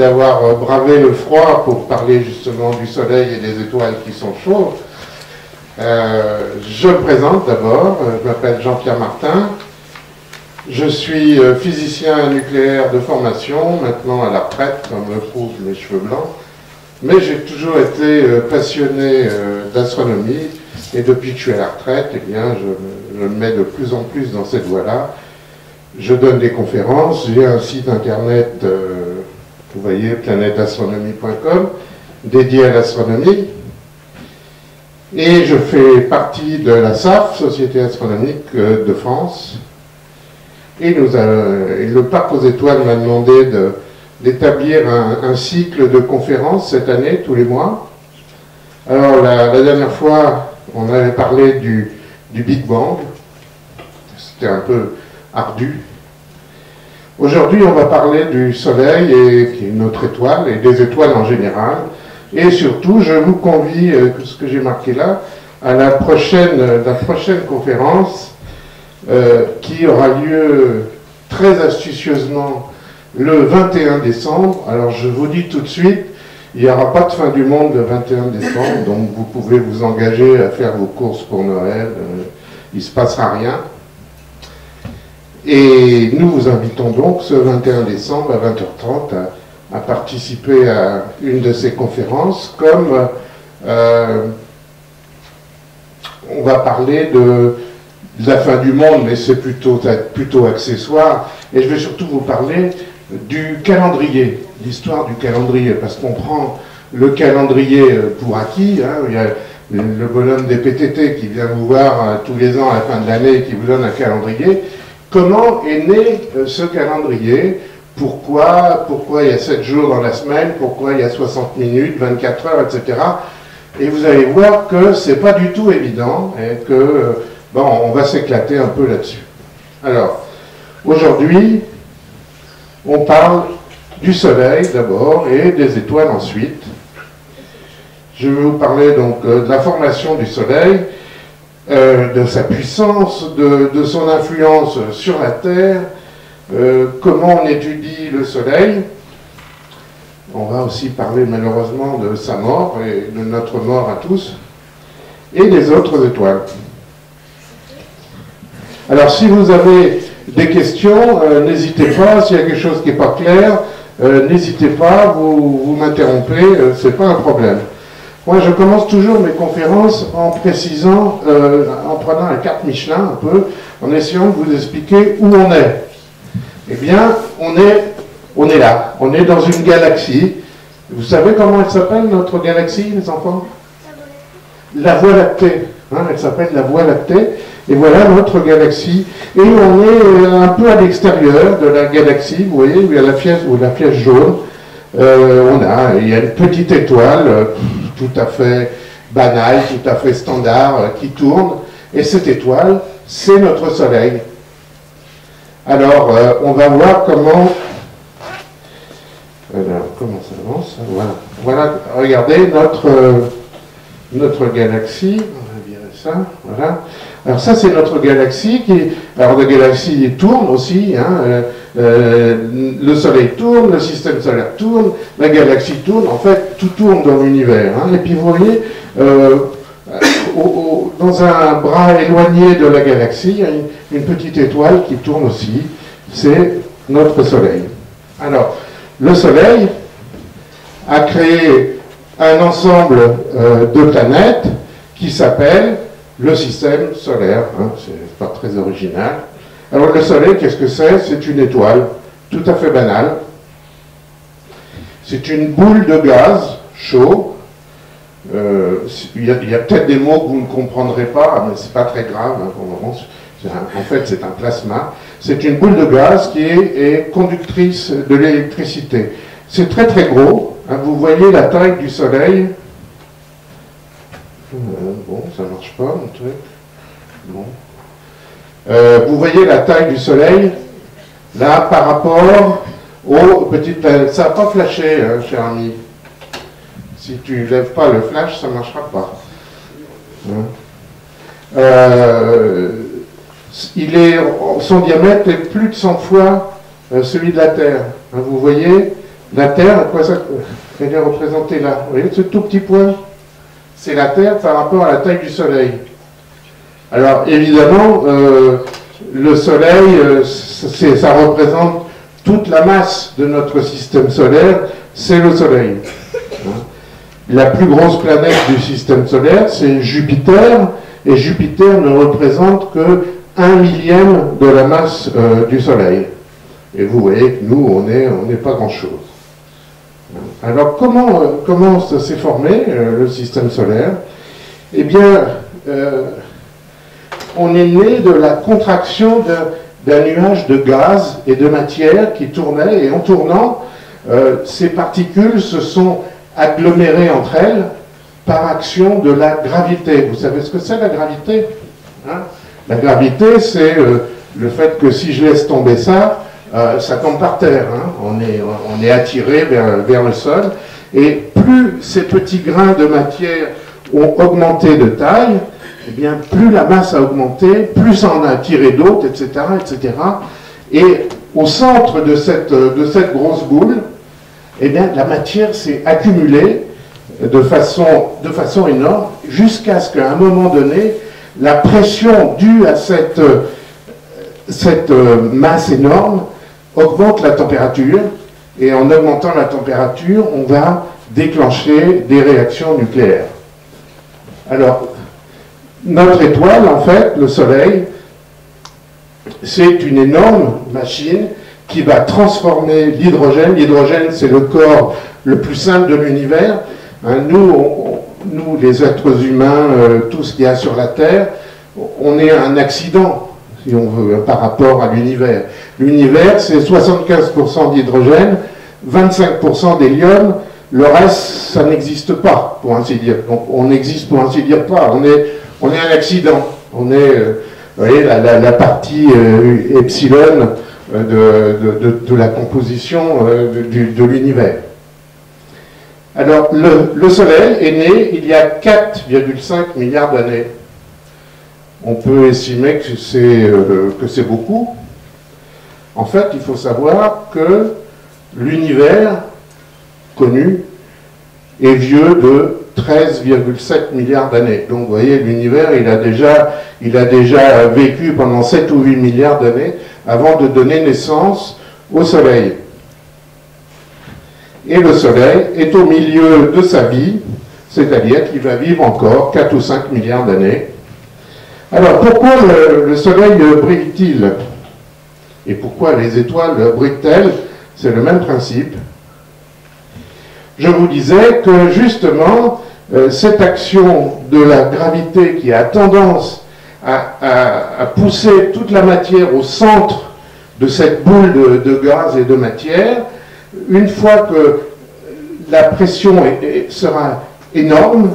D'avoir bravé le froid pour parler justement du soleil et des étoiles qui sont chaudes. Je me présente d'abord, je m'appelle Jean-Pierre Martin, je suis physicien nucléaire de formation, maintenant à la retraite, comme le prouvent mes cheveux blancs, mais j'ai toujours été passionné d'astronomie, et depuis que je suis à la retraite, eh bien, je me mets de plus en plus dans cette voie-là. Je donne des conférences, j'ai un site internet, vous voyez, planèteastronomie.com, dédié à l'astronomie, et je fais partie de la SAF, Société Astronomique de France, et le Parc aux Étoiles m'a demandé d'établir un cycle de conférences cette année, tous les mois. Alors la dernière fois, on avait parlé du Big Bang, c'était un peu ardu. Aujourd'hui, on va parler du Soleil, qui est notre étoile, et des étoiles en général. Et surtout, je vous convie, ce que j'ai marqué là, à la prochaine conférence qui aura lieu très astucieusement le 21 décembre. Alors, je vous dis tout de suite, il n'y aura pas de fin du monde le 21 décembre, donc vous pouvez vous engager à faire vos courses pour Noël, il ne se passera rien. Et nous vous invitons donc ce 21 décembre à 20h30 à participer à une de ces conférences, comme on va parler de la fin du monde, mais c'est plutôt accessoire, et je vais surtout vous parler du calendrier, l'histoire du calendrier, parce qu'on prend le calendrier pour acquis, hein, il y a le bonhomme des PTT qui vient vous voir tous les ans à la fin de l'année et qui vous donne un calendrier. Comment est né ce calendrier? Pourquoi il y a 7 jours dans la semaine? Pourquoi il y a 60 minutes, 24 heures, etc. Et vous allez voir que c'est pas du tout évident et que, bon, on va s'éclater un peu là-dessus. Alors, aujourd'hui, on parle du Soleil d'abord et des étoiles ensuite. Je vais vous parler donc de la formation du Soleil, de sa puissance, de son influence sur la Terre, comment on étudie le Soleil. On va aussi parler malheureusement de sa mort et de notre mort à tous, et des autres étoiles. Alors si vous avez des questions, n'hésitez pas, s'il y a quelque chose qui n'est pas clair, n'hésitez pas, vous m'interrompez, c'est pas un problème. Moi, je commence toujours mes conférences en précisant, en prenant la carte Michelin un peu, en essayant de vous expliquer où on est. Eh bien, on est là, on est dans une galaxie. Vous savez comment elle s'appelle, notre galaxie, les enfants? La Voie lactée. Hein, elle s'appelle la Voie lactée. Et voilà notre galaxie. Et on est un peu à l'extérieur de la galaxie, vous voyez, où il y a la flèche jaune. Il y a une petite étoile tout à fait banale, tout à fait standard, qui tourne, et cette étoile, c'est notre Soleil. Alors, on va voir comment ça avance. Voilà, regardez notre galaxie, on va virer ça, voilà. Alors ça, c'est notre galaxie alors la galaxie tourne aussi, hein, le Soleil tourne, le système solaire tourne, la galaxie tourne, en fait, tout tourne dans l'univers. Hein. Et puis vous voyez, dans un bras éloigné de la galaxie, il y a une petite étoile qui tourne aussi, c'est notre Soleil. Alors, le Soleil a créé un ensemble de planètes qui s'appelle le système solaire, hein, c'est pas très original. Alors le Soleil, qu'est-ce que c'est? C'est une étoile, tout à fait banale. C'est une boule de gaz chaud. Il y a peut-être des mots que vous ne comprendrez pas, mais c'est pas très grave, hein, pour le moment. En fait, c'est un plasma. C'est une boule de gaz qui est conductrice de l'électricité. C'est très très gros. Hein, vous voyez la taille du Soleil. Bon, ça marche pas, mon truc. Bon. Vous voyez la taille du Soleil, là, par rapport aux petites planètes. Ça n'a pas flashé, hein, cher ami. Si tu ne lèves pas le flash, ça ne marchera pas. Hein. Son diamètre est plus de 100 fois celui de la Terre. Hein, vous voyez, La Terre, à quoi ça est représenté là? Vous voyez ce tout petit point? C'est la Terre par rapport à la taille du Soleil. Alors évidemment, le Soleil, ça représente toute la masse de notre système solaire, c'est le Soleil. La plus grosse planète du système solaire, c'est Jupiter, et Jupiter ne représente que 1/1000 de la masse du Soleil. Et vous voyez que nous, on n'est pas grand-chose. Alors comment ça s'est formé, le système solaire? Eh bien, on est né de la contraction d'un nuage de gaz et de matière qui tournait, et en tournant, ces particules se sont agglomérées entre elles par action de la gravité. Vous savez ce que c'est la gravité, hein? La gravité, c'est le fait que si je laisse tomber ça, ça tombe par terre, hein? On est attiré vers le sol, et plus ces petits grains de matière ont augmenté de taille, eh bien, plus la masse a augmenté, plus ça en a attiré d'autres, etc., etc. Et au centre de cette grosse boule, eh bien, la matière s'est accumulée de façon énorme, jusqu'à ce qu'à un moment donné, la pression due à cette masse énorme augmente la température, et en augmentant la température, on va déclencher des réactions nucléaires. Alors, notre étoile, en fait, le Soleil, c'est une énorme machine qui va transformer l'hydrogène. L'hydrogène, c'est le corps le plus simple de l'univers. Hein, nous, les êtres humains, tout ce qu'il y a sur la Terre, on est un accident, si on veut, par rapport à l'univers. L'univers, c'est 75% d'hydrogène, 25% d'hélium, le reste, ça n'existe pas, pour ainsi dire. Donc, on n'existe, pour ainsi dire, pas. On est un accident. On est, vous voyez, la partie epsilon de la composition de l'univers. Alors, le Soleil est né il y a 4,5 milliards d'années. On peut estimer que c'est beaucoup. En fait, il faut savoir que l'univers connu est vieux de 13,7 milliards d'années. Donc, vous voyez, l'univers, il a déjà vécu pendant 7 ou 8 milliards d'années avant de donner naissance au Soleil. Et le Soleil est au milieu de sa vie, c'est-à-dire qu'il va vivre encore 4 ou 5 milliards d'années. Alors, pourquoi le Soleil brille-t-il? Et pourquoi les étoiles brillent-elles? C'est le même principe. Je vous disais que, justement, cette action de la gravité qui a tendance à pousser toute la matière au centre de cette boule de gaz et de matière, une fois que la pression sera énorme,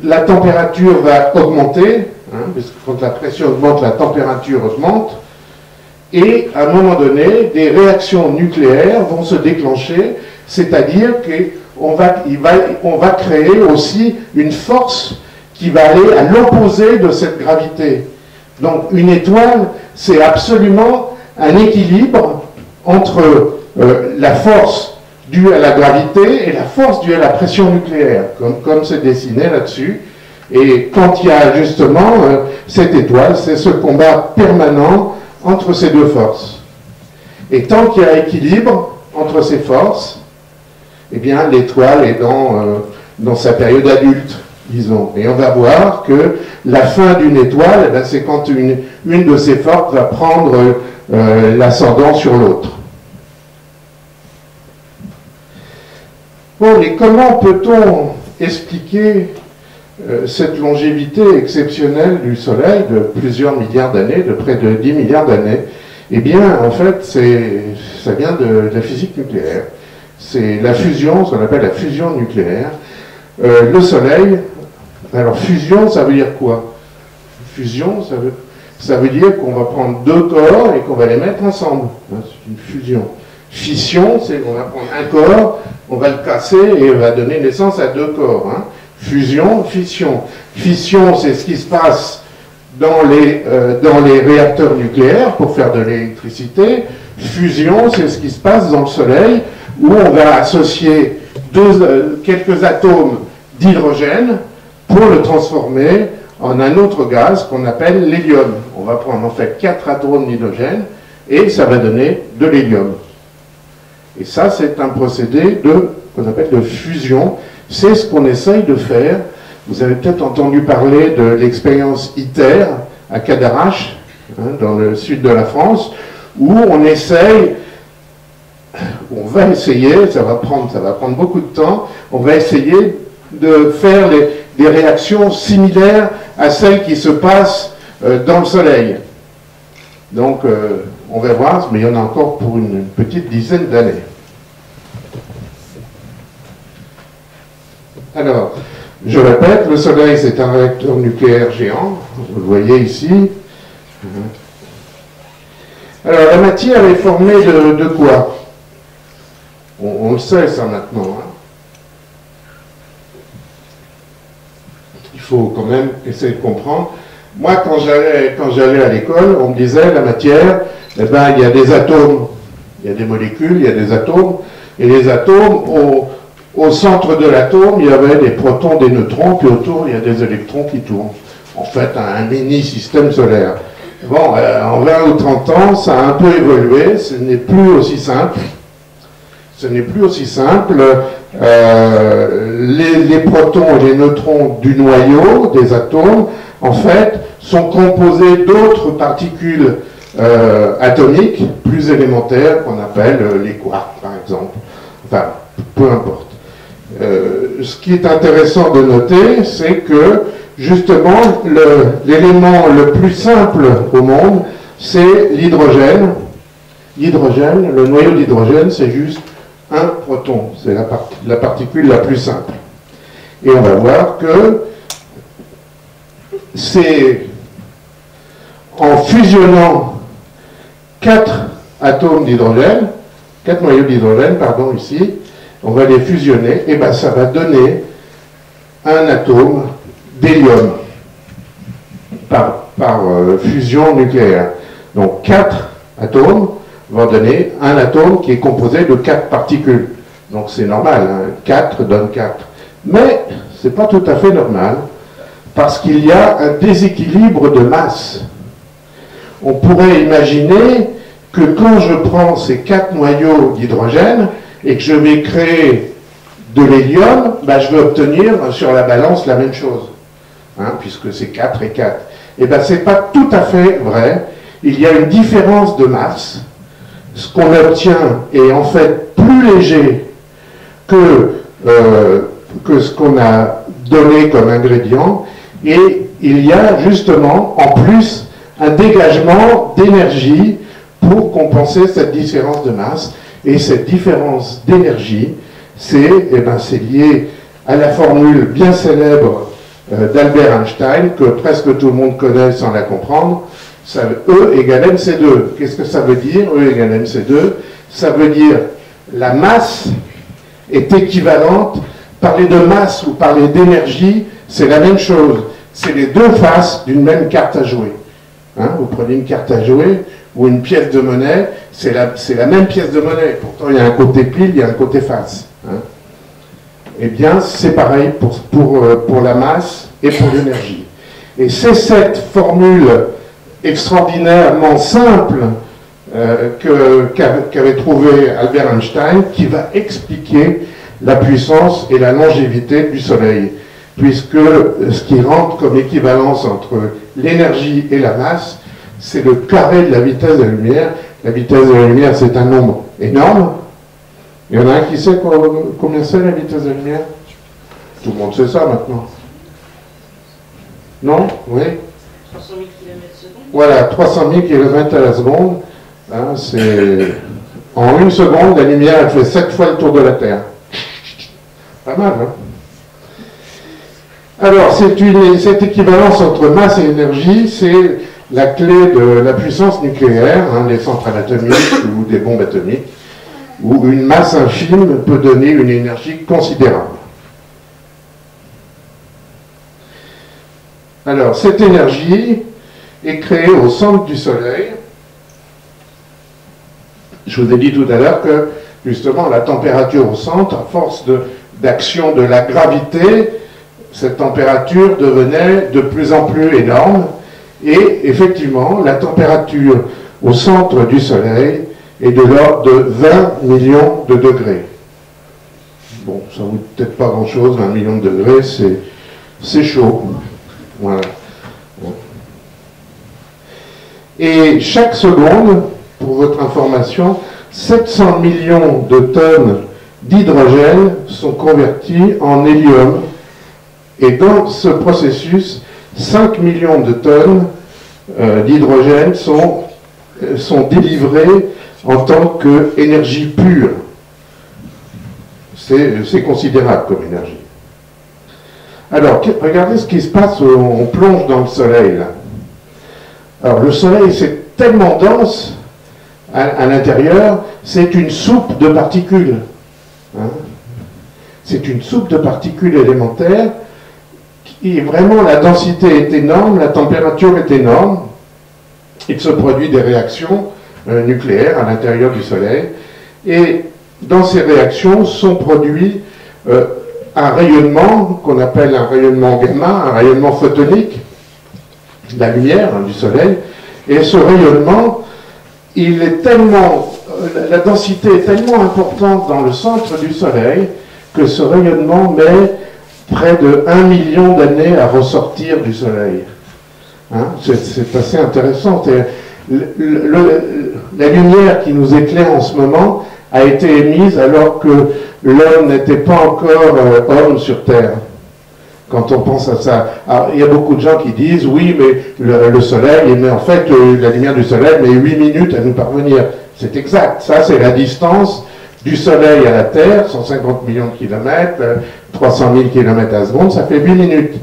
la température va augmenter, hein, parce que quand la pression augmente, la température augmente, et à un moment donné, des réactions nucléaires vont se déclencher, c'est-à-dire qu'on va créer aussi une force qui va aller à l'opposé de cette gravité. Donc une étoile, c'est absolument un équilibre entre la force due à la gravité et la force due à la pression nucléaire, comme c'est dessiné là-dessus. Et quand il y a justement cette étoile, c'est ce combat permanent entre ces deux forces. Et tant qu'il y a équilibre entre ces forces, eh bien l'étoile est dans sa période adulte, disons. Et on va voir que la fin d'une étoile, eh c'est quand une de ces forces va prendre l'ascendant sur l'autre. Bon, et comment peut-on expliquer cette longévité exceptionnelle du Soleil de plusieurs milliards d'années, de près de 10 milliards d'années? Eh bien, en fait, ça vient de la physique nucléaire. C'est la fusion, ce qu'on appelle la fusion nucléaire. Le Soleil, alors fusion, ça veut dire quoi? Fusion, ça veut dire qu'on va prendre deux corps et qu'on va les mettre ensemble. C'est une fusion. Fission, c'est qu'on va prendre un corps, on va le casser et on va donner naissance à deux corps. Hein. Fusion, fission. Fission, c'est ce qui se passe dans les réacteurs nucléaires pour faire de l'électricité. Fusion, c'est ce qui se passe dans le Soleil où on va associer quelques atomes d'hydrogène pour le transformer en un autre gaz qu'on appelle l'hélium. On va prendre en fait 4 atomes d'hydrogène et ça va donner de l'hélium. Et ça, c'est un procédé qu'on appelle de fusion. C'est ce qu'on essaye de faire. Vous avez peut-être entendu parler de l'expérience ITER à Cadarache, dans le sud de la France, où on va essayer, ça va prendre beaucoup de temps, on va essayer de faire des réactions similaires à celles qui se passent dans le Soleil. Donc, on va voir, mais il y en a encore pour une petite dizaine d'années. Alors, je répète, le Soleil, c'est un réacteur nucléaire géant, vous le voyez ici. Alors, la matière est formée de quoi? On le sait, ça, maintenant. Il faut quand même essayer de comprendre. Moi, quand j'allais à l'école, on me disait, la matière, eh ben, il y a des atomes, il y a des molécules, il y a des atomes, et les atomes, au centre de l'atome, il y avait des protons, des neutrons, puis autour, il y a des électrons qui tournent. En fait, un mini-système solaire. Bon, en 20 ou 30 ans, ça a un peu évolué, ce n'est plus aussi simple. Ce n'est plus aussi simple. Les protons et les neutrons du noyau des atomes, en fait, sont composés d'autres particules atomiques, plus élémentaires, qu'on appelle les quarks, par exemple. Enfin, peu importe. Ce qui est intéressant de noter, c'est que, justement, l'élément le plus simple au monde, c'est l'hydrogène. L'hydrogène, le noyau d'hydrogène, c'est juste un proton. C'est la particule la plus simple. Et on va voir que c'est en fusionnant 4 atomes d'hydrogène, 4 noyaux d'hydrogène, pardon, ici, on va les fusionner, et bien ça va donner un atome d'hélium par fusion nucléaire. Donc 4 atomes vont donner un atome qui est composé de 4 particules. Donc c'est normal, 4 donne 4. Mais ce n'est pas tout à fait normal, parce qu'il y a un déséquilibre de masse. On pourrait imaginer que quand je prends ces 4 noyaux d'hydrogène et que je vais créer de l'hélium, ben je vais obtenir sur la balance la même chose, puisque c'est 4 et 4. Et bien, ce n'est pas tout à fait vrai. Il y a une différence de masse. Ce qu'on obtient est en fait plus léger que ce qu'on a donné comme ingrédient. Et il y a justement, en plus, un dégagement d'énergie pour compenser cette différence de masse. Et cette différence d'énergie, c'est lié à la formule bien célèbre d'Albert Einstein, que presque tout le monde connaît sans la comprendre. E égale mc2. Qu'est-ce que ça veut dire, E égale mc2? Ça veut dire la masse est équivalente. Parler de masse ou parler d'énergie, c'est la même chose. C'est les deux faces d'une même carte à jouer. Vous prenez une carte à jouer ou une pièce de monnaie, c'est la même pièce de monnaie. Pourtant, il y a un côté pile, il y a un côté face. Eh bien, c'est pareil pour la masse et pour l'énergie. Et c'est cette formule extraordinairement simple qu'avait trouvé Albert Einstein qui va expliquer la puissance et la longévité du Soleil. Puisque ce qui rentre comme équivalence entre l'énergie et la masse, c'est le carré de la vitesse de la lumière. La vitesse de la lumière, c'est un nombre énorme. Il y en a un qui sait combien c'est la vitesse de la lumière? Tout le monde sait ça maintenant. Non? Oui? 300 000 km/s. Voilà, 300 000 km à la seconde. En une seconde, la lumière, elle fait 7 fois le tour de la Terre. Pas mal, hein? Alors, cette équivalence entre masse et énergie, c'est la clé de la puissance nucléaire, des centrales atomiques ou des bombes atomiques, où une masse infime peut donner une énergie considérable. Alors, cette énergie est créée au centre du Soleil. Je vous ai dit tout à l'heure que justement la température au centre, à force d'action de la gravité, cette température devenait de plus en plus énorme. Et effectivement, la température au centre du Soleil est de l'ordre de 20 millions de degrés. Bon, ça ne vous dit peut-être pas grand-chose, 20 millions de degrés, c'est chaud. Voilà. Et chaque seconde, pour votre information, 700 millions de tonnes d'hydrogène sont convertis en hélium. Et dans ce processus, 5 millions de tonnes d'hydrogène sont délivrées en tant qu'énergie pure. C'est considérable comme énergie. Alors, regardez ce qui se passe, on plonge dans le Soleil, là. Alors, le Soleil, c'est tellement dense à l'intérieur, c'est une soupe de particules. Hein? C'est une soupe de particules élémentaires. Et vraiment, la densité est énorme, la température est énorme. Il se produit des réactions nucléaires à l'intérieur du Soleil. Et dans ces réactions sont produits un rayonnement qu'on appelle un rayonnement gamma, un rayonnement photonique, la lumière du Soleil. Et ce rayonnement, il est tellement, la densité est tellement importante dans le centre du Soleil que ce rayonnement met près de 1 million d'années à ressortir du Soleil. Hein, c'est assez intéressant. La lumière qui nous éclaire en ce moment a été émise alors que l'homme n'était pas encore homme sur Terre. Quand on pense à ça. Alors, il y a beaucoup de gens qui disent, oui, mais le Soleil, mais en fait, la lumière du Soleil met 8 minutes à nous parvenir. C'est exact. Ça, c'est la distance du Soleil à la Terre, 150 millions de kilomètres, 300 000 kilomètres à seconde, ça fait 8 minutes.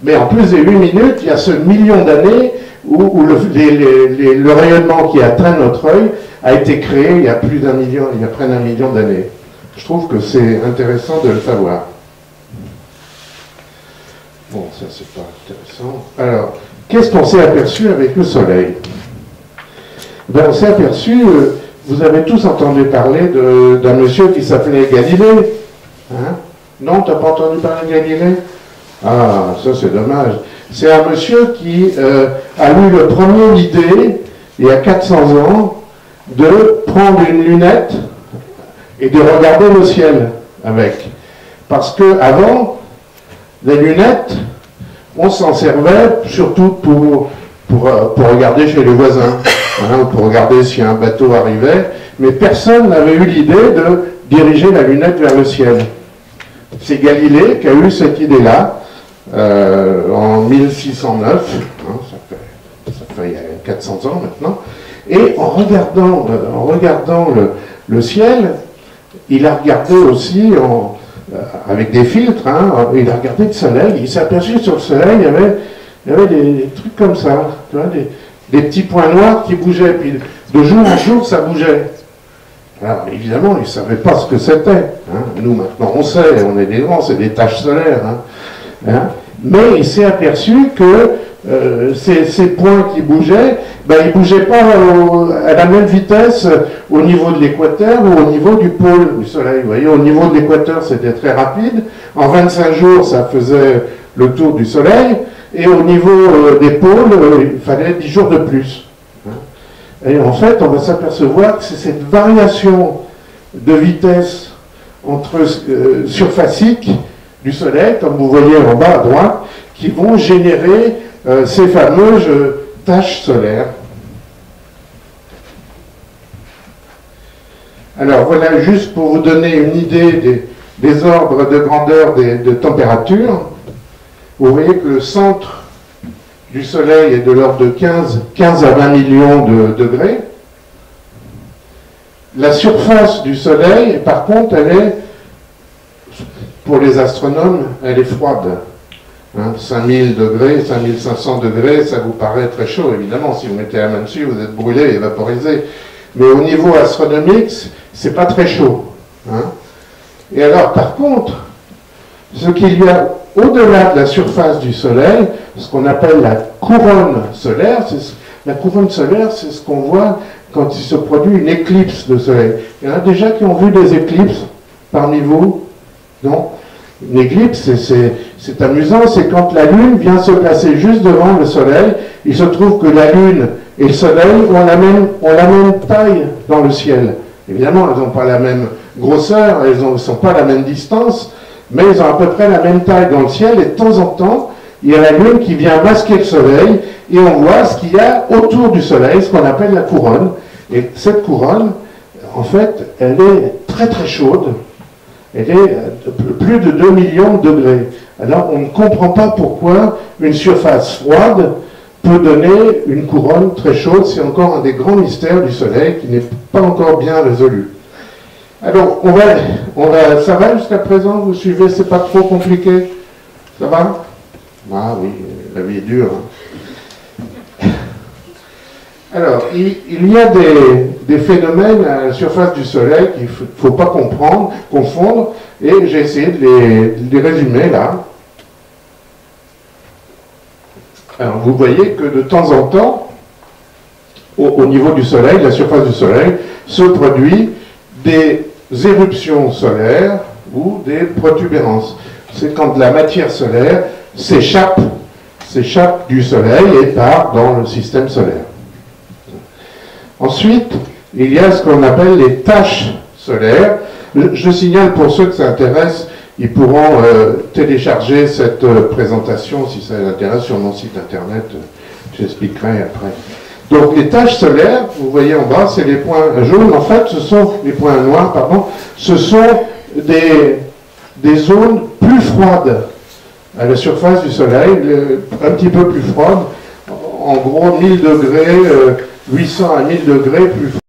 Mais en plus des 8 minutes, il y a ce million d'années où le rayonnement qui atteint notre œil a été créé il y a plus d'un million, il y a près d'un million d'années. Je trouve que c'est intéressant de le savoir. Bon, ça c'est pas intéressant. Alors, qu'est-ce qu'on s'est aperçu avec le Soleil? Ben, on s'est aperçu, vous avez tous entendu parler d'un monsieur qui s'appelait Galilée. Hein? Non, t'as pas entendu parler de Galilée? Ah, ça c'est dommage. C'est un monsieur qui a eu le premier l'idée, il y a 400 ans, de prendre une lunette et de regarder le ciel avec. Parce que avant, les lunettes, on s'en servait surtout pour regarder chez les voisins, hein, pour regarder si un bateau arrivait, mais personne n'avait eu l'idée de diriger la lunette vers le ciel. C'est Galilée qui a eu cette idée-là en 1609, hein, ça fait il y a 400 ans maintenant, et en regardant le ciel, il a regardé aussi avec des filtres, hein, il a regardé le soleil, il s'est aperçu sur le soleil, il y avait des trucs comme ça, tu vois, des petits points noirs qui bougeaient, puis de jour en jour ça bougeait. Alors évidemment, il ne savait pas ce que c'était. Hein. Nous maintenant on sait, on est des grands, c'est des taches solaires. Hein. Hein. Mais il s'est aperçu que ces points qui bougeaient, ben, ils ne bougeaient pas à la même vitesse au niveau de l'équateur ou au niveau du pôle du Soleil. Vous voyez, au niveau de l'équateur, c'était très rapide. En 25 jours, ça faisait le tour du Soleil. Et au niveau des pôles, il fallait 10 jours de plus. Et en fait, on va s'apercevoir que c'est cette variation de vitesse entre surfacique du Soleil, comme vous voyez en bas à droite, qui vont générer ces fameuses taches solaires. Alors voilà, juste pour vous donner une idée des ordres de grandeur de température, vous voyez que le centre du Soleil est de l'ordre de 15 à 20 millions de degrés. La surface du Soleil, par contre, elle est, pour les astronomes, elle est froide. Hein, 5000 degrés, 5500 degrés, ça vous paraît très chaud, évidemment. Si vous mettez la main dessus, vous êtes brûlé, vaporisé. Mais au niveau astronomique, c'est pas très chaud. Hein. Et alors, par contre, ce qu'il y a au-delà de la surface du Soleil, ce qu'on appelle la couronne solaire, la couronne solaire, c'est ce qu'on voit quand il se produit une éclipse de soleil. Il y en a déjà qui ont vu des éclipses parmi vous? Non? Une éclipse, c'est amusant, c'est quand la Lune vient se placer juste devant le Soleil. Il se trouve que la Lune et le Soleil ont la même taille dans le ciel. Évidemment, elles n'ont pas la même grosseur, elles ne sont pas à la même distance, mais elles ont à peu près la même taille dans le ciel, et de temps en temps, il y a la Lune qui vient masquer le Soleil, et on voit ce qu'il y a autour du Soleil, ce qu'on appelle la couronne. Et cette couronne, en fait, elle est très très chaude. Elle est plus de 2 millions de degrés. Alors, on ne comprend pas pourquoi une surface froide peut donner une couronne très chaude. C'est encore un des grands mystères du Soleil qui n'est pas encore bien résolu. Alors, ça va jusqu'à présent? Vous suivez? C'est pas trop compliqué? Ça va? Ah oui, la vie est dure. Alors, il y a des phénomènes à la surface du Soleil qu'il ne faut pas confondre, et j'ai essayé de les résumer là. Alors, vous voyez que de temps en temps, au niveau du Soleil, la surface du Soleil, se produit des éruptions solaires ou des protubérances. C'est quand la matière solaire s'échappe du Soleil et part dans le système solaire. Ensuite, il y a ce qu'on appelle les taches solaires. Je signale pour ceux que ça intéresse, ils pourront télécharger cette présentation si ça les intéresse sur mon site internet. J'expliquerai après. Donc les taches solaires, vous voyez en bas, c'est les points jaunes. En fait, ce sont les points noirs, pardon. Ce sont des zones plus froides à la surface du Soleil, un petit peu plus froides. En gros, 1000 degrés, 800 à 1000 degrés plus froides.